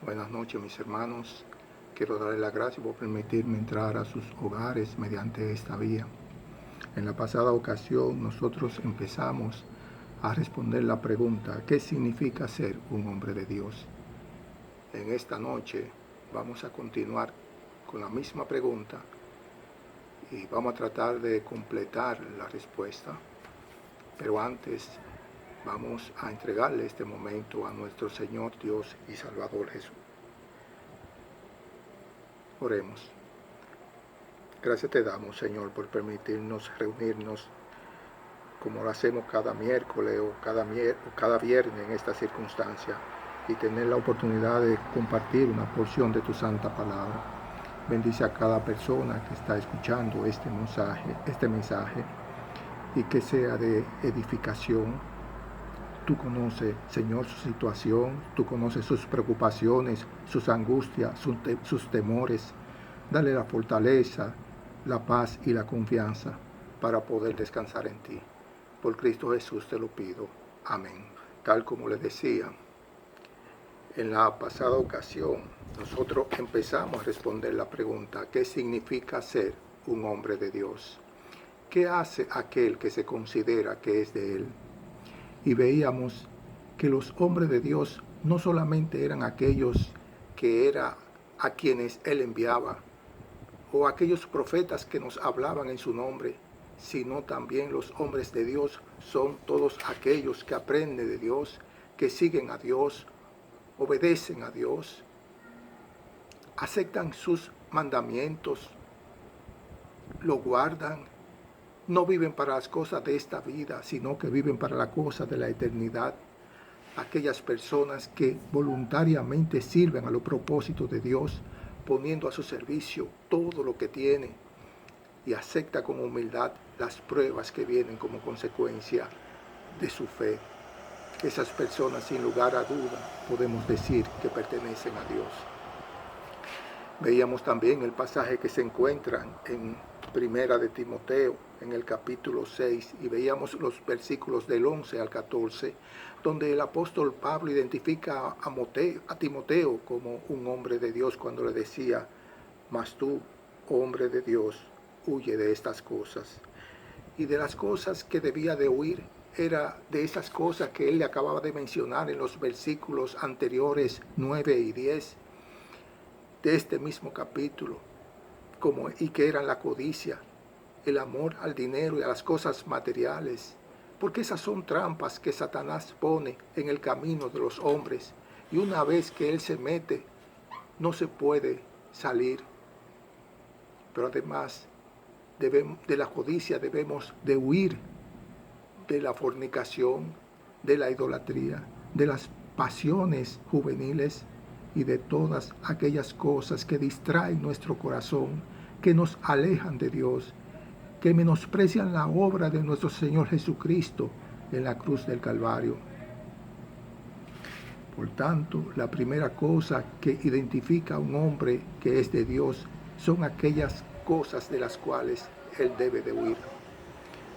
Buenas noches, mis hermanos. Quiero darles las gracias por permitirme entrar a sus hogares mediante esta vía. En la pasada ocasión nosotros empezamos a responder la pregunta: ¿qué significa ser un hombre de Dios? En esta noche vamos a continuar con la misma pregunta y vamos a tratar de completar la respuesta. Pero antes vamos a entregarle este momento a nuestro Señor Dios y Salvador Jesús. Oremos. Gracias te damos, Señor, por permitirnos reunirnos como lo hacemos cada miércoles o cada viernes en esta circunstancia y tener la oportunidad de compartir una porción de tu santa palabra. Bendice a cada persona que está escuchando este mensaje y que sea de edificación. Tú conoces, Señor, su situación, tú conoces sus preocupaciones, sus angustias, sus temores. Dale la fortaleza, la paz y la confianza para poder descansar en ti. Por Cristo Jesús te lo pido. Amén. Tal como les decía, en la pasada ocasión nosotros empezamos a responder la pregunta: ¿qué significa ser un hombre de Dios? ¿Qué hace aquel que se considera que es de Él? Y veíamos que los hombres de Dios no solamente eran aquellos que era a quienes Él enviaba, o aquellos profetas que nos hablaban en su nombre, sino también los hombres de Dios son todos aquellos que aprenden de Dios, que siguen a Dios, obedecen a Dios, aceptan sus mandamientos, lo guardan, no viven para las cosas de esta vida, sino que viven para las cosas de la eternidad. Aquellas personas que voluntariamente sirven a los propósitos de Dios, poniendo a su servicio todo lo que tiene y acepta con humildad las pruebas que vienen como consecuencia de su fe. Esas personas, sin lugar a duda, podemos decir que pertenecen a Dios. Veíamos también el pasaje que se encuentra en Primera de Timoteo, en el capítulo 6, y veíamos los versículos del 11 al 14, donde el apóstol Pablo identifica a Timoteo como un hombre de Dios cuando le decía: mas tú, hombre de Dios, huye de estas cosas. Y de las cosas que debía de huir era de esas cosas que él le acababa de mencionar en los versículos anteriores 9 y 10 de este mismo capítulo, y que eran la codicia, el amor al dinero y a las cosas materiales, porque esas son trampas que Satanás pone en el camino de los hombres, y una vez que él se mete, no se puede salir. Pero además de la codicia debemos de huir de la fornicación, de la idolatría, de las pasiones juveniles y de todas aquellas cosas que distraen nuestro corazón, que nos alejan de Dios, que menosprecian la obra de nuestro Señor Jesucristo en la cruz del Calvario. Por tanto, la primera cosa que identifica a un hombre que es de Dios son aquellas cosas de las cuales él debe de huir.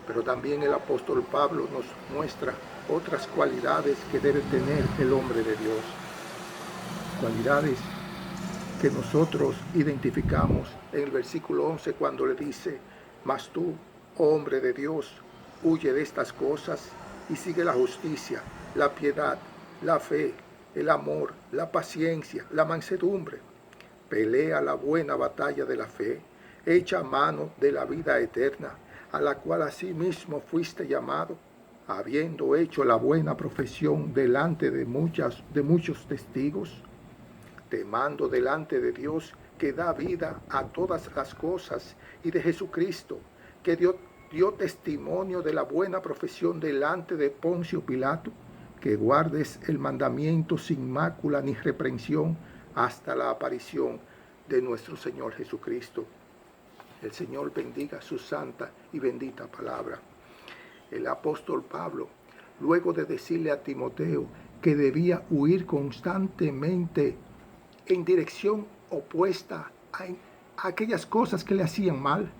Pero también el apóstol Pablo nos muestra otras cualidades que debe tener el hombre de Dios. Cualidades que nosotros identificamos en el versículo 11 cuando le dice: mas tú, hombre de Dios, huye de estas cosas y sigue la justicia, la piedad, la fe, el amor, la paciencia, la mansedumbre. Pelea la buena batalla de la fe, echa mano de la vida eterna, a la cual asimismo fuiste llamado, habiendo hecho la buena profesión delante de muchos testigos. Te mando delante de Dios, que da vida a todas las cosas, y de Jesucristo, que dio testimonio de la buena profesión delante de Poncio Pilato, que guardes el mandamiento sin mácula ni reprensión hasta la aparición de nuestro Señor Jesucristo. El Señor bendiga su santa y bendita palabra. El apóstol Pablo, luego de decirle a Timoteo que debía huir constantemente en dirección opuesta a aquellas cosas que le hacían mal,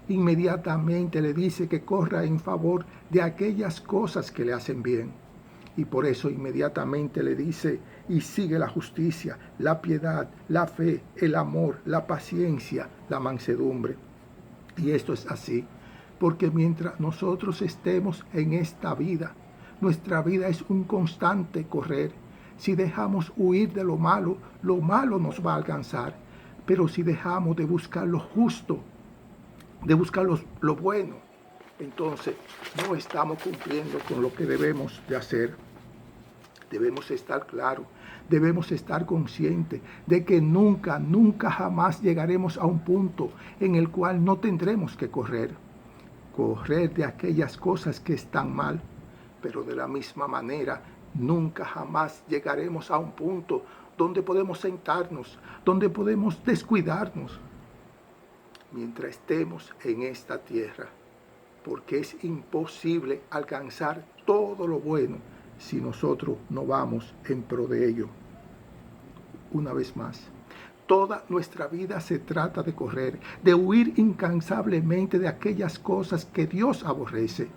inmediatamente le dice que corra en favor de aquellas cosas que le hacen bien. Y por eso inmediatamente le dice, y sigue la justicia, la piedad, la fe, el amor, la paciencia, la mansedumbre. Y esto es así, porque mientras nosotros estemos en esta vida, nuestra vida es un constante correr. Si dejamos huir de lo malo nos va a alcanzar. Pero si dejamos de buscar lo justo, de buscar lo bueno, entonces no estamos cumpliendo con lo que debemos de hacer. Debemos estar claros, debemos estar conscientes de que nunca jamás llegaremos a un punto en el cual no tendremos que correr de aquellas cosas que están mal, pero de la misma manera nunca jamás llegaremos a un punto donde podemos sentarnos, donde podemos descuidarnos mientras estemos en esta tierra, porque es imposible alcanzar todo lo bueno si nosotros no vamos en pro de ello. Una vez más, toda nuestra vida se trata de correr, de huir incansablemente de aquellas cosas que Dios aborrece,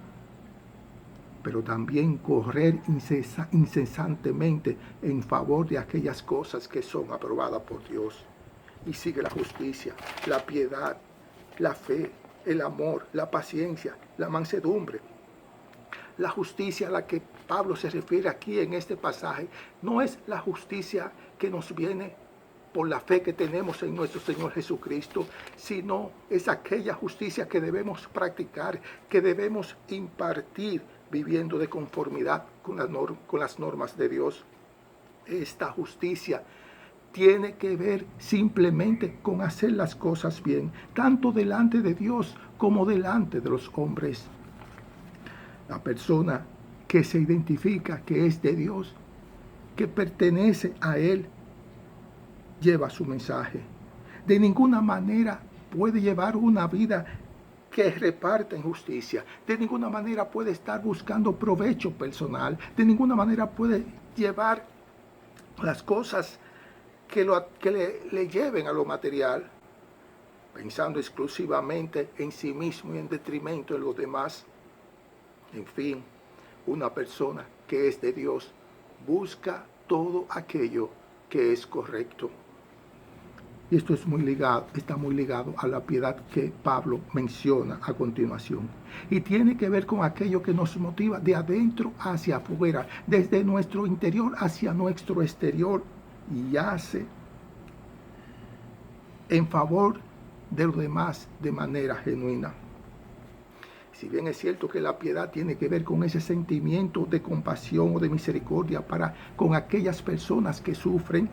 pero también correr incesantemente en favor de aquellas cosas que son aprobadas por Dios. Y sigue la justicia, la piedad, la fe, el amor, la paciencia, la mansedumbre. La justicia a la que Pablo se refiere aquí en este pasaje no es la justicia que nos viene por la fe que tenemos en nuestro Señor Jesucristo, sino es aquella justicia que debemos practicar, que debemos impartir viviendo de conformidad con las normas de Dios. Esta justicia tiene que ver simplemente con hacer las cosas bien, tanto delante de Dios como delante de los hombres. La persona que se identifica que es de Dios, que pertenece a Él, lleva su mensaje. De ninguna manera puede llevar una vida que reparta injusticia. De ninguna manera puede estar buscando provecho personal. De ninguna manera puede llevar las cosas que le lleven a lo material, pensando exclusivamente en sí mismo y en detrimento de los demás. En fin, una persona que es de Dios busca todo aquello que es correcto. Y esto está muy ligado a la piedad que Pablo menciona a continuación. Y tiene que ver con aquello que nos motiva de adentro hacia afuera, desde nuestro interior hacia nuestro exterior, y hace en favor de los demás de manera genuina. Si bien es cierto que la piedad tiene que ver con ese sentimiento de compasión o de misericordia con aquellas personas que sufren,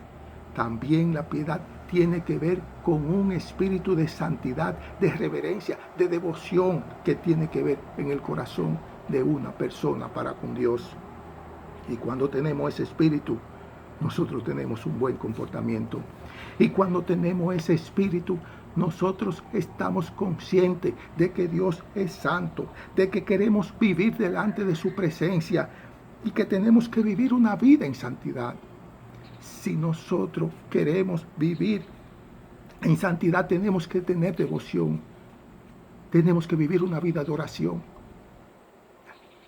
también la piedad tiene que ver con un espíritu de santidad, de reverencia, de devoción que tiene que ver en el corazón de una persona para con Dios. Y cuando tenemos ese espíritu, nosotros tenemos un buen comportamiento. Y cuando tenemos ese espíritu, nosotros estamos conscientes de que Dios es santo, de que queremos vivir delante de su presencia y que tenemos que vivir una vida en santidad. Si nosotros queremos vivir en santidad, tenemos que tener devoción. Tenemos que vivir una vida de oración,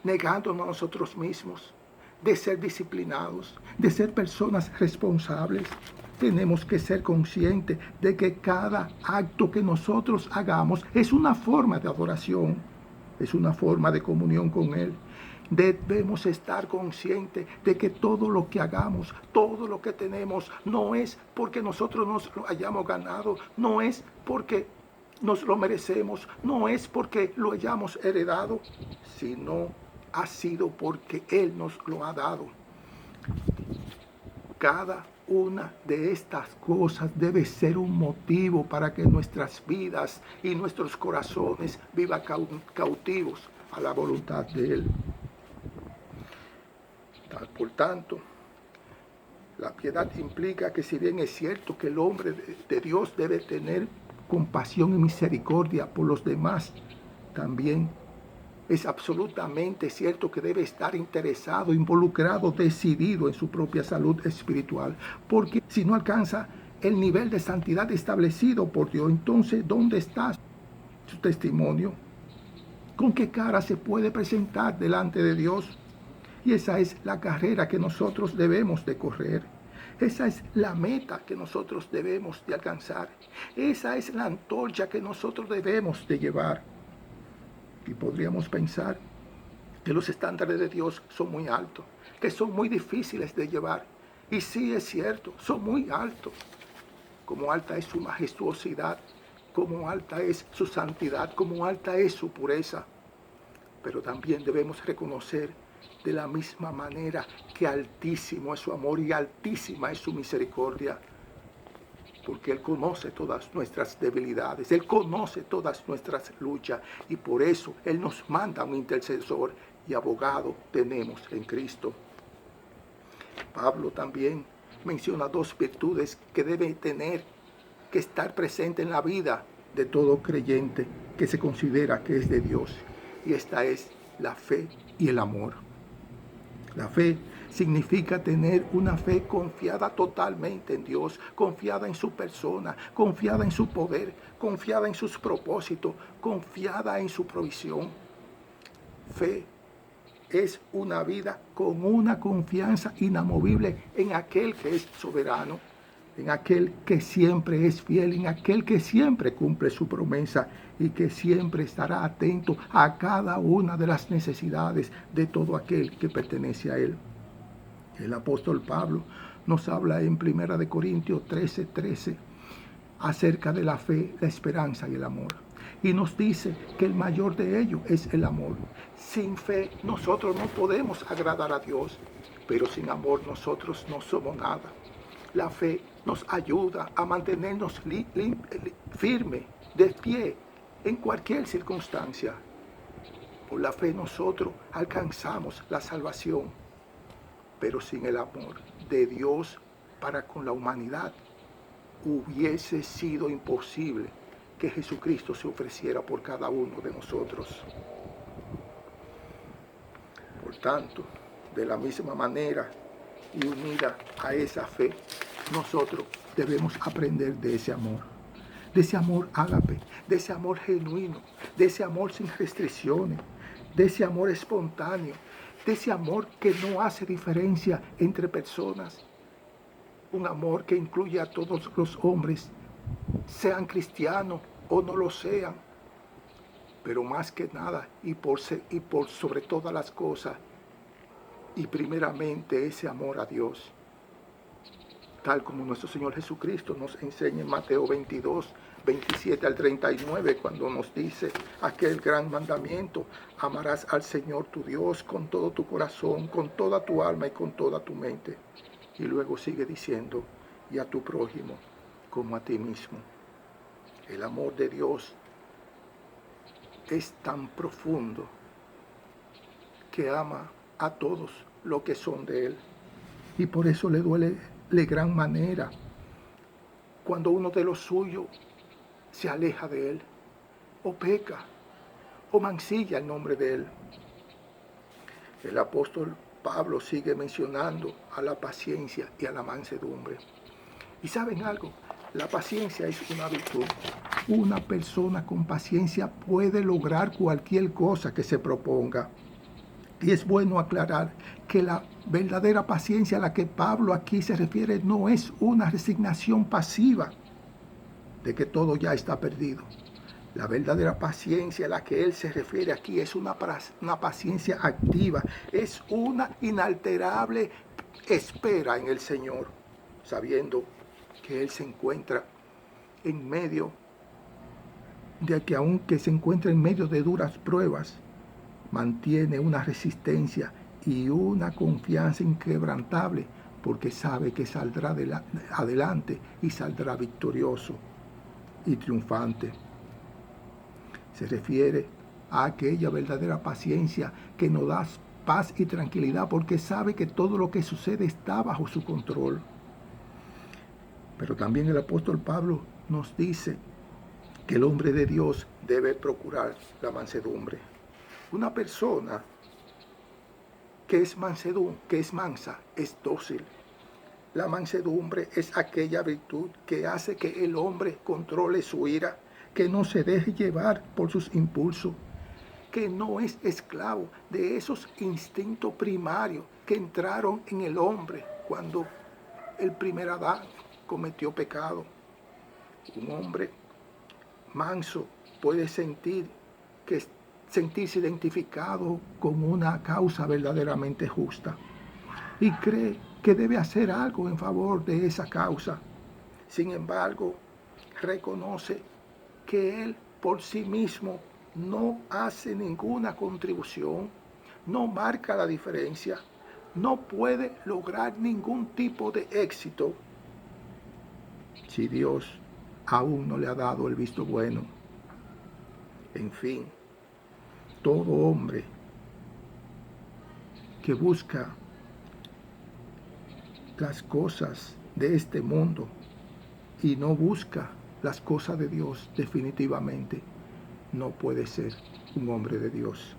negándonos a nosotros mismos, de ser disciplinados, de ser personas responsables. Tenemos que ser conscientes de que cada acto que nosotros hagamos es una forma de adoración, es una forma de comunión con Él. Debemos estar conscientes de que todo lo que hagamos, todo lo que tenemos, no es porque nosotros nos lo hayamos ganado, no es porque nos lo merecemos, no es porque lo hayamos heredado, sino ha sido porque Él nos lo ha dado. Cada una de estas cosas debe ser un motivo para que nuestras vidas y nuestros corazones vivan cautivos a la voluntad de Él. Por tanto, la piedad implica que si bien es cierto que el hombre de Dios debe tener compasión y misericordia por los demás, también es absolutamente cierto que debe estar interesado, involucrado, decidido en su propia salud espiritual, porque si no alcanza el nivel de santidad establecido por Dios, entonces ¿dónde está su testimonio? ¿Con qué cara se puede presentar delante de Dios? Y esa es la carrera que nosotros debemos de correr. Esa es la meta que nosotros debemos de alcanzar. Esa es la antorcha que nosotros debemos de llevar. Y podríamos pensar que los estándares de Dios son muy altos, que son muy difíciles de llevar. Y sí es cierto, son muy altos. Como alta es su majestuosidad, como alta es su santidad, como alta es su pureza. Pero también debemos reconocer de la misma manera que altísimo es su amor y altísima es su misericordia. Porque Él conoce todas nuestras debilidades, Él conoce todas nuestras luchas y por eso Él nos manda un intercesor y abogado tenemos en Cristo. Pablo también menciona dos virtudes que debe tener, que estar presente en la vida de todo creyente que se considera que es de Dios. Y esta es la fe y el amor. La fe significa tener una fe confiada totalmente en Dios, confiada en su persona, confiada en su poder, confiada en sus propósitos, confiada en su provisión. Fe es una vida con una confianza inamovible en aquel que es soberano, en aquel que siempre es fiel, en aquel que siempre cumple su promesa y que siempre estará atento a cada una de las necesidades de todo aquel que pertenece a Él. El apóstol Pablo nos habla en 1 Corintios 13:13 acerca de la fe, la esperanza y el amor. Y nos dice que el mayor de ellos es el amor. Sin fe nosotros no podemos agradar a Dios, pero sin amor nosotros no somos nada. La fe nos ayuda a mantenernos firmes, de pie, en cualquier circunstancia. Por la fe nosotros alcanzamos la salvación, pero sin el amor de Dios para con la humanidad, hubiese sido imposible que Jesucristo se ofreciera por cada uno de nosotros. Por tanto, de la misma manera y unida a esa fe, nosotros debemos aprender de ese amor ágape, de ese amor genuino, de ese amor sin restricciones, de ese amor espontáneo, de ese amor que no hace diferencia entre personas. Un amor que incluye a todos los hombres, sean cristianos o no lo sean, pero más que nada y por sobre todas las cosas, y primeramente ese amor a Dios, tal como nuestro Señor Jesucristo nos enseña en Mateo 22, 27 al 39, cuando nos dice aquel gran mandamiento: amarás al Señor tu Dios con todo tu corazón, con toda tu alma y con toda tu mente. Y luego sigue diciendo: y a tu prójimo como a ti mismo. El amor de Dios es tan profundo que ama a todos los que son de Él. Y por eso le duele de gran manera cuando uno de los suyos se aleja de Él, o peca, o mancilla el nombre de Él. El apóstol Pablo sigue mencionando a la paciencia y a la mansedumbre. ¿Y saben algo? La paciencia es una virtud. Una persona con paciencia puede lograr cualquier cosa que se proponga. Y es bueno aclarar que la verdadera paciencia a la que Pablo aquí se refiere no es una resignación pasiva de que todo ya está perdido. La verdadera paciencia a la que él se refiere aquí es una paciencia activa, es una inalterable espera en el Señor, sabiendo que Él se encuentra en medio de que, aunque se encuentra en medio de duras pruebas, mantiene una resistencia y una confianza inquebrantable, porque sabe que saldrá adelante y saldrá victorioso y triunfante. Se refiere a aquella verdadera paciencia que nos da paz y tranquilidad, porque sabe que todo lo que sucede está bajo su control. Pero también el apóstol Pablo nos dice que el hombre de Dios debe procurar la mansedumbre. Una persona que es mansa, es dócil. La mansedumbre es aquella virtud que hace que el hombre controle su ira, que no se deje llevar por sus impulsos, que no es esclavo de esos instintos primarios que entraron en el hombre cuando el primer Adán cometió pecado. Un hombre manso puede sentirse identificado con una causa verdaderamente justa y cree que debe hacer algo en favor de esa causa. Sin embargo, reconoce que él por sí mismo no hace ninguna contribución, no marca la diferencia, no puede lograr ningún tipo de éxito si Dios aún no le ha dado el visto bueno. En fin, todo hombre que busca las cosas de este mundo y no busca las cosas de Dios, definitivamente no puede ser un hombre de Dios.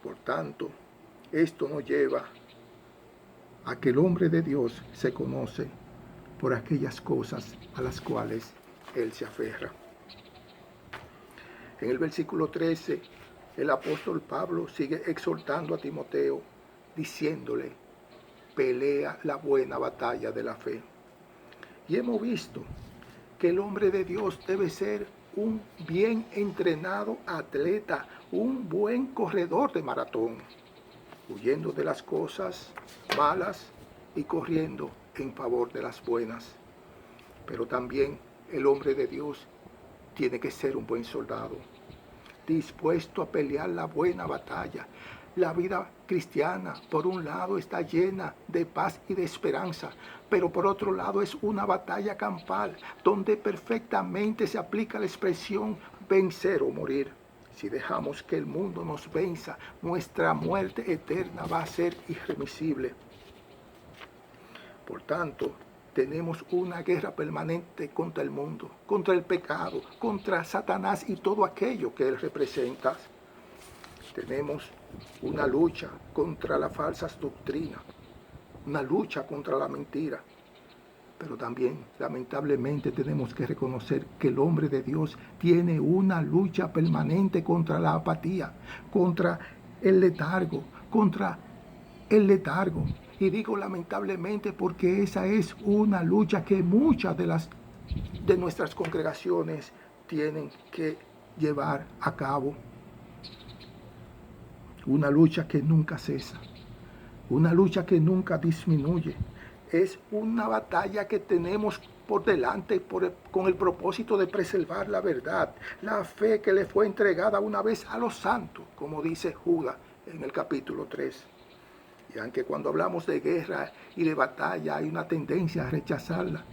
Por tanto, esto nos lleva a que el hombre de Dios se conoce por aquellas cosas a las cuales él se aferra. En el versículo 13, el apóstol Pablo sigue exhortando a Timoteo, diciéndole: pelea la buena batalla de la fe. Y hemos visto que el hombre de Dios debe ser un bien entrenado atleta, un buen corredor de maratón, huyendo de las cosas malas y corriendo en favor de las buenas. Pero también el hombre de Dios tiene que ser un buen soldado, dispuesto a pelear la buena batalla. La vida cristiana, por un lado, está llena de paz y de esperanza, pero por otro lado es una batalla campal, donde perfectamente se aplica la expresión vencer o morir. Si dejamos que el mundo nos venza, nuestra muerte eterna va a ser irremisible. Por tanto, tenemos una guerra permanente contra el mundo, contra el pecado, contra Satanás y todo aquello que él representa. Tenemos una lucha contra las falsas doctrinas, una lucha contra la mentira. Pero también, lamentablemente, tenemos que reconocer que el hombre de Dios tiene una lucha permanente contra la apatía, contra el letargo, Y digo lamentablemente porque esa es una lucha que muchas de nuestras congregaciones tienen que llevar a cabo. Una lucha que nunca cesa, una lucha que nunca disminuye. Es una batalla que tenemos por delante con el propósito de preservar la verdad, la fe que le fue entregada una vez a los santos, como dice Judas en el capítulo 3. Y aunque cuando hablamos de guerra y de batalla hay una tendencia a rechazarla,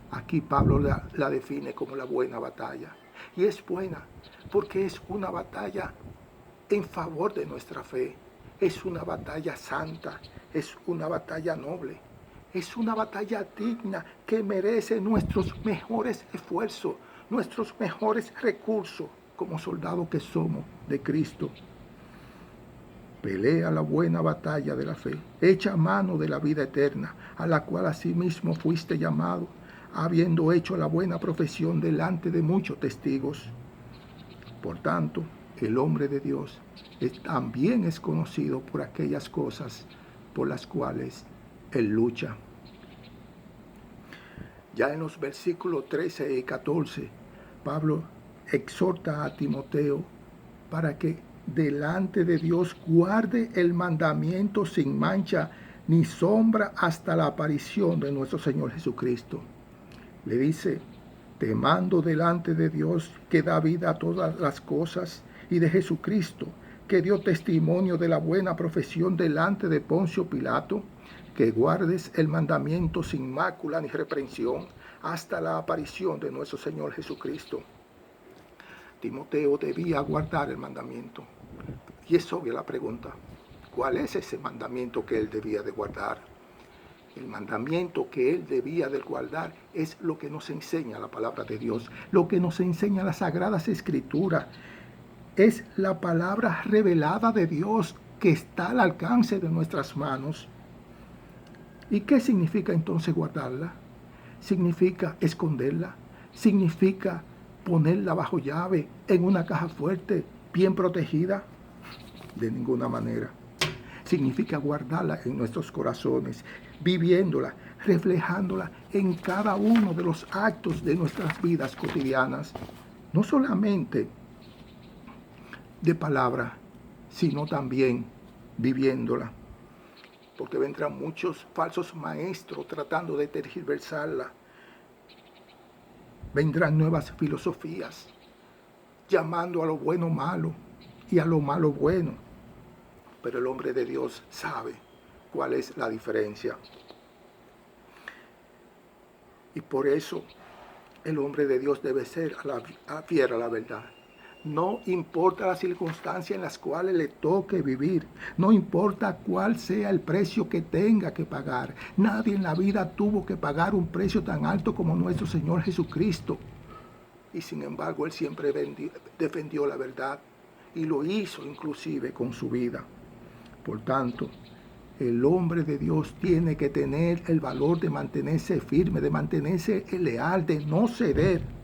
aquí Pablo la define como la buena batalla. Y es buena porque es una batalla en favor de nuestra fe. Es una batalla santa, es una batalla noble, es una batalla digna que merece nuestros mejores esfuerzos, nuestros mejores recursos como soldados que somos de Cristo. Pelea la buena batalla de la fe, echa mano de la vida eterna, a la cual asimismo fuiste llamado, habiendo hecho la buena profesión delante de muchos testigos. Por tanto, el hombre de Dios también es conocido por aquellas cosas por las cuales él lucha. Ya en los versículos 13 y 14, Pablo exhorta a Timoteo para que delante de Dios guarde el mandamiento sin mancha ni sombra hasta la aparición de nuestro Señor Jesucristo. Le dice: te mando delante de Dios que da vida a todas las cosas y de Jesucristo, que dio testimonio de la buena profesión delante de Poncio Pilato, que guardes el mandamiento sin mácula ni reprensión hasta la aparición de nuestro Señor Jesucristo. Timoteo debía guardar el mandamiento. Y es obvia la pregunta: ¿cuál es ese mandamiento que él debía de guardar? El mandamiento que él debía de guardar es lo que nos enseña la palabra de Dios, lo que nos enseña las Sagradas Escrituras. Es la palabra revelada de Dios que está al alcance de nuestras manos. ¿Y qué significa entonces guardarla? Significa esconderla, significa ponerla bajo llave en una caja fuerte bien protegida? De ninguna manera. Significa guardarla en nuestros corazones, viviéndola, reflejándola en cada uno de los actos de nuestras vidas cotidianas. No solamente de palabra, sino también viviéndola. Porque vendrán muchos falsos maestros tratando de tergiversarla. Vendrán nuevas filosofías, llamando a lo bueno malo y a lo malo bueno. Pero el hombre de Dios sabe cuál es la diferencia. Y por eso el hombre de Dios debe ser fiel a la verdad. No importa la circunstancia en las cuales le toque vivir. No importa cuál sea el precio que tenga que pagar. Nadie en la vida tuvo que pagar un precio tan alto como nuestro Señor Jesucristo. Y sin embargo, Él siempre defendió la verdad. Y lo hizo inclusive con su vida. Por tanto, el hombre de Dios tiene que tener el valor de mantenerse firme, de mantenerse leal, de no ceder.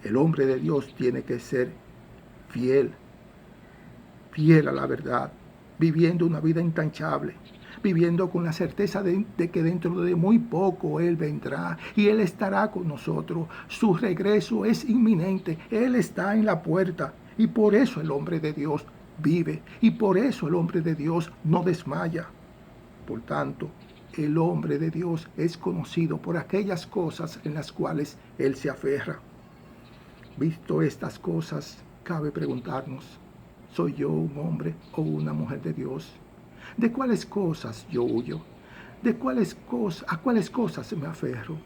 El hombre de Dios tiene que ser fiel, fiel a la verdad, viviendo una vida intachable, viviendo con la certeza de que dentro de muy poco Él vendrá y Él estará con nosotros. Su regreso es inminente, Él está en la puerta y por eso el hombre de Dios vive y por eso el hombre de Dios no desmaya. Por tanto, el hombre de Dios es conocido por aquellas cosas en las cuales Él se aferra. Visto estas cosas, cabe preguntarnos, ¿soy yo un hombre o una mujer de Dios? ¿De cuáles cosas yo huyo? ¿A cuáles cosas me aferro?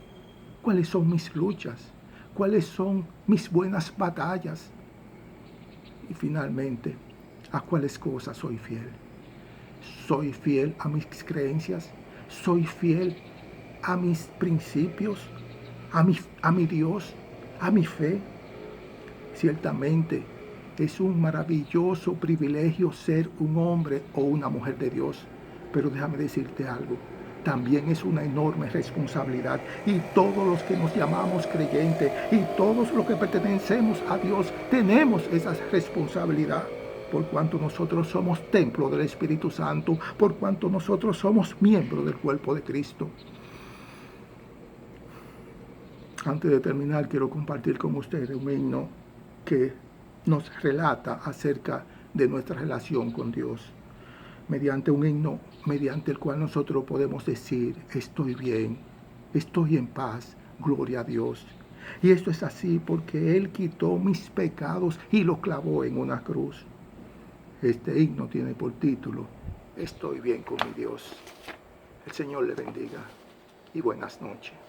¿Cuáles son mis luchas? ¿Cuáles son mis buenas batallas? Y finalmente, ¿a cuáles cosas soy fiel? ¿Soy fiel a mis creencias? ¿Soy fiel a mis principios? ¿A mi Dios? ¿A mi fe? Ciertamente es un maravilloso privilegio ser un hombre o una mujer de Dios. Pero déjame decirte algo, también es una enorme responsabilidad. Y todos los que nos llamamos creyentes y todos los que pertenecemos a Dios tenemos esa responsabilidad. Por cuanto nosotros somos templo del Espíritu Santo, por cuanto nosotros somos miembros del cuerpo de Cristo. Antes de terminar, quiero compartir con ustedes un himno que nos relata acerca de nuestra relación con Dios. Mediante un himno, mediante el cual nosotros podemos decir, estoy bien, estoy en paz, gloria a Dios. Y esto es así porque Él quitó mis pecados y los clavó en una cruz. Este himno tiene por título, Estoy bien con mi Dios. El Señor le bendiga y buenas noches.